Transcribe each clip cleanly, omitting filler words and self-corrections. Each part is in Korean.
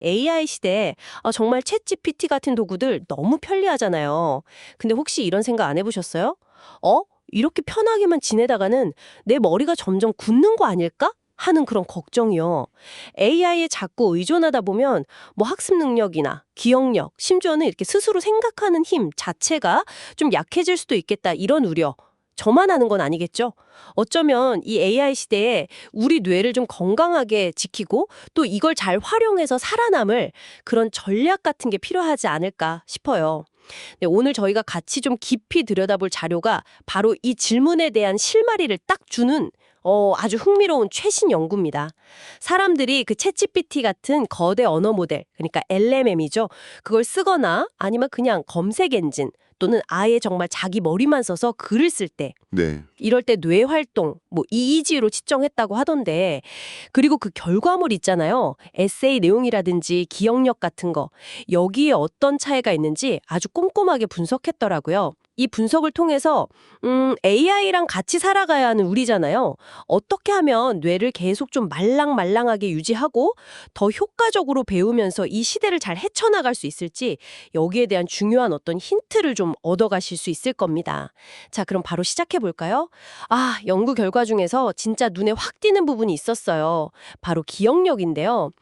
AI 시대에 정말 챗GPT 같은 도구들 너무 편리하잖아요. 근데 혹시 이런 생각 안 해보셨어요? 어? 이렇게 편하게만 지내다가는 내 머리가 점점 굳는 거 아닐까? 하는 그런 걱정이요. AI에 자꾸 의존하다 보면 뭐 학습 능력이나 기억력, 심지어는 이렇게 스스로 생각하는 힘 자체가 좀 약해질 수도 있겠다 이런 우려. 저만 하는 건 아니겠죠? 어쩌면 이 AI 시대에 우리 뇌를 좀 건강하게 지키고 또 이걸 잘 활용해서 살아남을 그런 전략 같은 게 필요하지 않을까 싶어요. 네, 오늘 저희가 같이 좀 깊이 들여다볼 자료가 바로 이 질문에 대한 실마리를 딱 주는 아주 흥미로운 최신 연구입니다. 사람들이 그 챗GPT 같은 거대 언어 모델, 그러니까 LMM이죠. 그걸 쓰거나 아니면 그냥 검색 엔진 또는 아예 정말 자기 머리만 써서 글을 쓸 때, 네. 이럴 때 뇌 활동, 뭐 EEG로 측정했다고 하던데, 그리고 그 결과물 있잖아요. 에세이 내용이라든지 기억력 같은 거, 여기에 어떤 차이가 있는지 아주 꼼꼼하게 분석했더라고요. 이 분석을 통해서 AI랑 같이 살아가야 하는 우리잖아요. 어떻게 하면 뇌를 계속 좀 말랑말랑하게 유지하고 더 효과적으로 배우면서 이 시대를 잘 헤쳐나갈 수 있을지 여기에 대한 중요한 어떤 힌트를 좀 얻어가실 수 있을 겁니다. 자, 그럼 바로 시작해 볼까요? 연구 결과 중에서 진짜 눈에 확 띄는 부분이 있었어요. 바로 기억력인데요.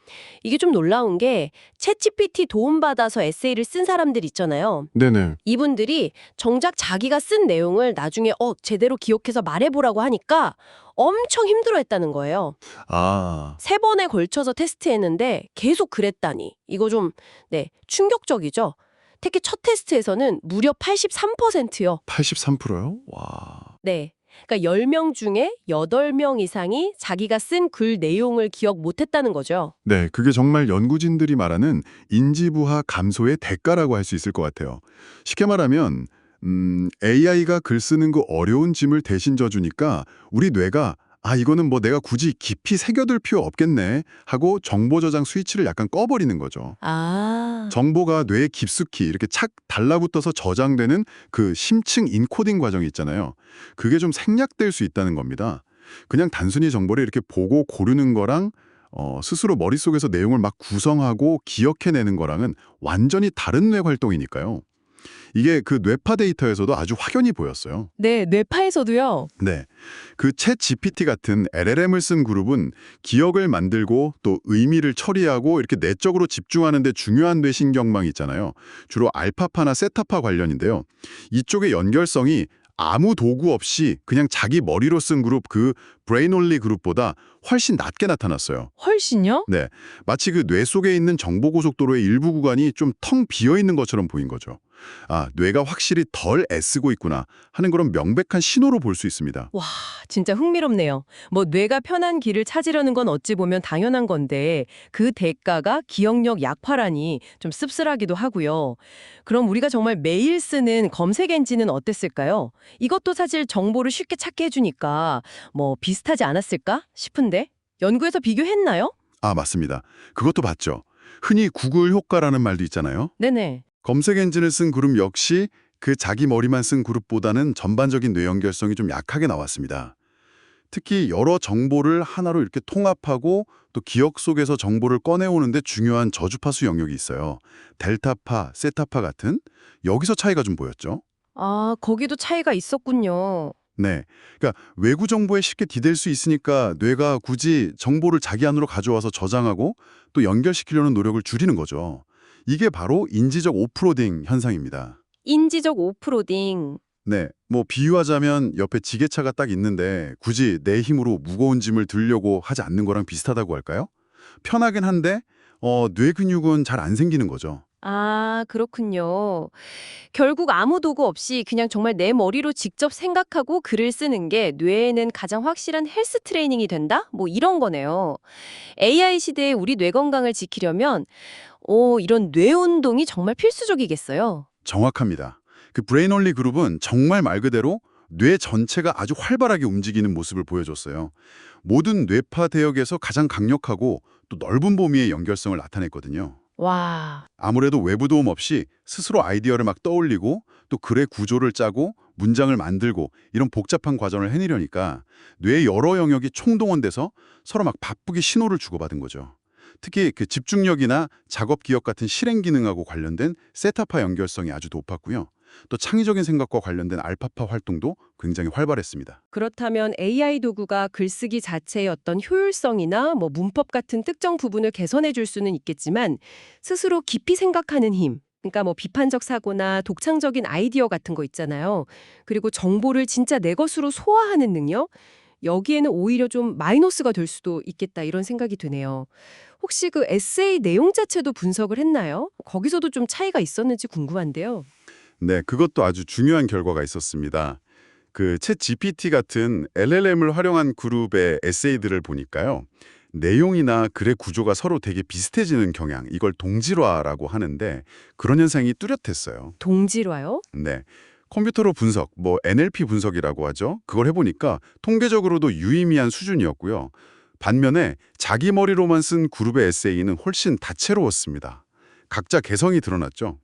이게 좀 놀라운 게 챗GPT 도움받아서 에세이를 쓴 사람들 있잖아요. 네네. 이분들이 정작 자기가 쓴 내용을 나중에 제대로 기억해서 말해보라고 하니까 엄청 힘들어했다는 거예요. 아, 3번에 걸쳐서 테스트했는데 계속 그랬다니. 이거 좀, 네, 충격적이죠? 특히 첫 테스트에서는 무려 83%요. 83%요? 와. 네. 그러니까 10명 중에 8명 이상이 자기가 쓴 글 내용을 기억 못했다는 거죠. 네, 그게 정말 연구진들이 말하는 인지부하 감소의 대가라고 할 수 있을 것 같아요. 쉽게 말하면 AI가 글 쓰는 그 어려운 짐을 대신 져주니까 우리 뇌가 이거는 뭐 내가 굳이 깊이 새겨둘 필요 없겠네 하고 정보 저장 스위치를 약간 꺼버리는 거죠. 아, 정보가 뇌에 깊숙이 이렇게 착 달라붙어서 저장되는 그 심층 인코딩 과정이 있잖아요. 그게 좀 생략될 수 있다는 겁니다. 그냥 단순히 정보를 이렇게 보고 고르는 거랑 스스로 머릿속에서 내용을 막 구성하고 기억해내는 거랑은 완전히 다른 뇌 활동이니까요. 이게 그 뇌파 데이터에서도 아주 확연히 보였어요. 네, 뇌파에서도요. 네. 그 챗 GPT 같은 LLM을 쓴 그룹은 기억을 만들고 또 의미를 처리하고 이렇게 내적으로 집중하는 데 중요한 뇌신경망이 있잖아요. 주로 알파파나 세타파 관련인데요. 이쪽의 연결성이 아무 도구 없이 그냥 자기 머리로 쓴 그룹 그 브레인올리 그룹보다 훨씬 낮게 나타났어요. 훨씬요? 네. 마치 그 뇌 속에 있는 정보고속도로의 일부 구간이 좀 텅 비어 있는 것처럼 보인 거죠. 뇌가 확실히 덜 애쓰고 있구나 하는 그런 명백한 신호로 볼 수 있습니다. 와, 진짜 흥미롭네요. 뭐 뇌가 편한 길을 찾으려는 건 어찌 보면 당연한 건데 그 대가가 기억력 약화라니 좀 씁쓸하기도 하고요. 그럼 우리가 정말 매일 쓰는 검색 엔진은 어땠을까요? 이것도 사실 정보를 쉽게 찾게 해주니까 뭐 비슷하지 않았을까 싶은데 연구에서 비교했나요? 맞습니다. 그것도 봤죠. 흔히 구글 효과라는 말도 있잖아요. 네네. 검색 엔진을 쓴 그룹 역시 그 자기 머리만 쓴 그룹보다는 전반적인 뇌 연결성이 좀 약하게 나왔습니다. 특히 여러 정보를 하나로 이렇게 통합하고 또 기억 속에서 정보를 꺼내오는데 중요한 저주파수 영역이 있어요. 델타파, 세타파 같은 여기서 차이가 좀 보였죠. 거기도 차이가 있었군요. 네. 그러니까 외부 정보에 쉽게 디딜 수 있으니까 뇌가 굳이 정보를 자기 안으로 가져와서 저장하고 또 연결시키려는 노력을 줄이는 거죠. 이게 바로 인지적 오프로딩 현상입니다. 인지적 오프로딩. 네. 뭐 비유하자면 옆에 지게차가 딱 있는데 굳이 내 힘으로 무거운 짐을 들려고 하지 않는 거랑 비슷하다고 할까요? 편하긴 한데 뇌 근육은 잘 안 생기는 거죠. 그렇군요. 결국 아무 도구 없이 그냥 정말 내 머리로 직접 생각하고 글을 쓰는 게 뇌에는 가장 확실한 헬스 트레이닝이 된다? 뭐 이런 거네요. AI 시대에 우리 뇌 건강을 지키려면 이런 뇌 운동이 정말 필수적이겠어요. 정확합니다. 그 브레인올리 그룹은 정말 말 그대로 뇌 전체가 아주 활발하게 움직이는 모습을 보여줬어요. 모든 뇌파 대역에서 가장 강력하고 또 넓은 범위의 연결성을 나타냈거든요. 와. 아무래도 외부 도움 없이 스스로 아이디어를 막 떠올리고 또 글의 구조를 짜고 문장을 만들고 이런 복잡한 과정을 해내려니까 뇌의 여러 영역이 총동원돼서 서로 막 바쁘게 신호를 주고받은 거죠. 특히 그 집중력이나 작업 기억 같은 실행 기능하고 관련된 세타파 연결성이 아주 높았고요. 또 창의적인 생각과 관련된 알파파 활동도 굉장히 활발했습니다. 그렇다면 AI 도구가 글쓰기 자체의 어떤 효율성이나 문법 같은 특정 부분을 개선해 줄 수는 있겠지만 스스로 깊이 생각하는 힘, 그러니까 비판적 사고나 독창적인 아이디어 같은 거 있잖아요. 그리고 정보를 진짜 내 것으로 소화하는 능력? 여기에는 오히려 좀 마이너스가 될 수도 있겠다 이런 생각이 드네요. 혹시 그 에세이 내용 자체도 분석을 했나요? 거기서도 좀 차이가 있었는지 궁금한데요. 네, 그것도 아주 중요한 결과가 있었습니다. 그 챗 GPT 같은 LLM을 활용한 그룹의 에세이들을 보니까요. 내용이나 글의 구조가 서로 되게 비슷해지는 경향, 이걸 동질화라고 하는데 그런 현상이 뚜렷했어요. 동질화요? 네. 컴퓨터로 분석, NLP 분석이라고 하죠. 그걸 해보니까 통계적으로도 유의미한 수준이었고요. 반면에 자기 머리로만 쓴 그룹의 에세이는 훨씬 다채로웠습니다. 각자 개성이 드러났죠.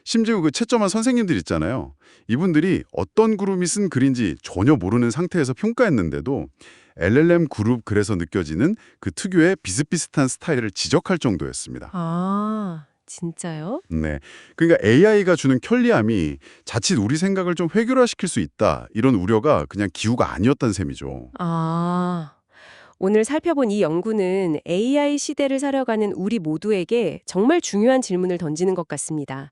심지어 그 채점한 선생님들 있잖아요. 이분들이 어떤 그룹이 쓴 글인지 전혀 모르는 상태에서 평가했는데도 LLM 그룹 글에서 느껴지는 그 특유의 비슷비슷한 스타일을 지적할 정도였습니다. 아, 진짜요? 네. 그러니까 AI가 주는 편리함이 자칫 우리 생각을 좀 획일화시킬 수 있다. 이런 우려가 그냥 기우가 아니었다는 셈이죠. 아, 오늘 살펴본 이 연구는 AI 시대를 살아가는 우리 모두에게 정말 중요한 질문을 던지는 것 같습니다.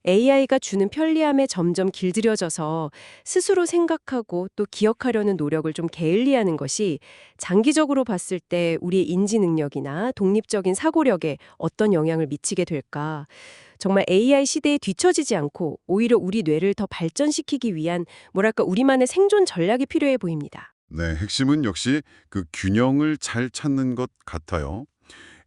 AI가 주는 편리함에 점점 길들여져서 스스로 생각하고 또 기억하려는 노력을 좀 게을리하는 것이 장기적으로 봤을 때 우리의 인지 능력이나 독립적인 사고력에 어떤 영향을 미치게 될까? 정말 AI 시대에 뒤처지지 않고 오히려 우리 뇌를 더 발전시키기 위한 뭐랄까 우리만의 생존 전략이 필요해 보입니다. 네, 핵심은 역시 그 균형을 잘 찾는 것 같아요.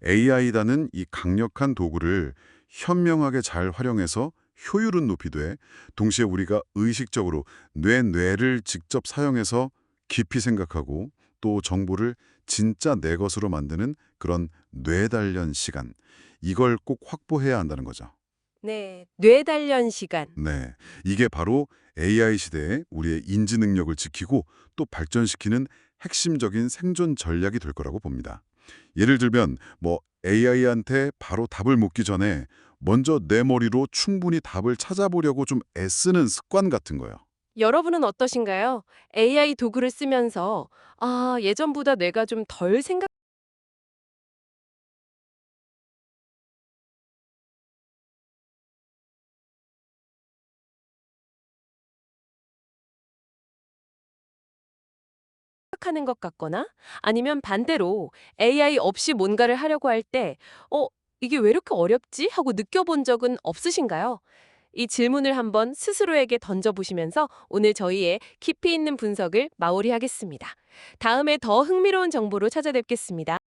AI라는 이 강력한 도구를 현명하게 잘 활용해서 효율은 높이되 동시에 우리가 의식적으로 뇌를 직접 사용해서 깊이 생각하고 또 정보를 진짜 내 것으로 만드는 그런 뇌 단련 시간, 이걸 꼭 확보해야 한다는 거죠. 네, 뇌 단련 시간. 네, 이게 바로 AI 시대에 우리의 인지 능력을 지키고 또 발전시키는 핵심적인 생존 전략이 될 거라고 봅니다. 예를 들면 AI한테 바로 답을 묻기 전에 먼저 내 머리로 충분히 답을 찾아보려고 좀 애쓰는 습관 같은 거요. 여러분은 어떠신가요? AI 도구를 쓰면서 예전보다 내가 좀 덜 생각하는 것 같거나 아니면 반대로 AI 없이 뭔가를 하려고 할 때 이게 왜 이렇게 어렵지? 하고 느껴본 적은 없으신가요? 이 질문을 한번 스스로에게 던져보시면서 오늘 저희의 깊이 있는 분석을 마무리하겠습니다. 다음에 더 흥미로운 정보로 찾아뵙겠습니다.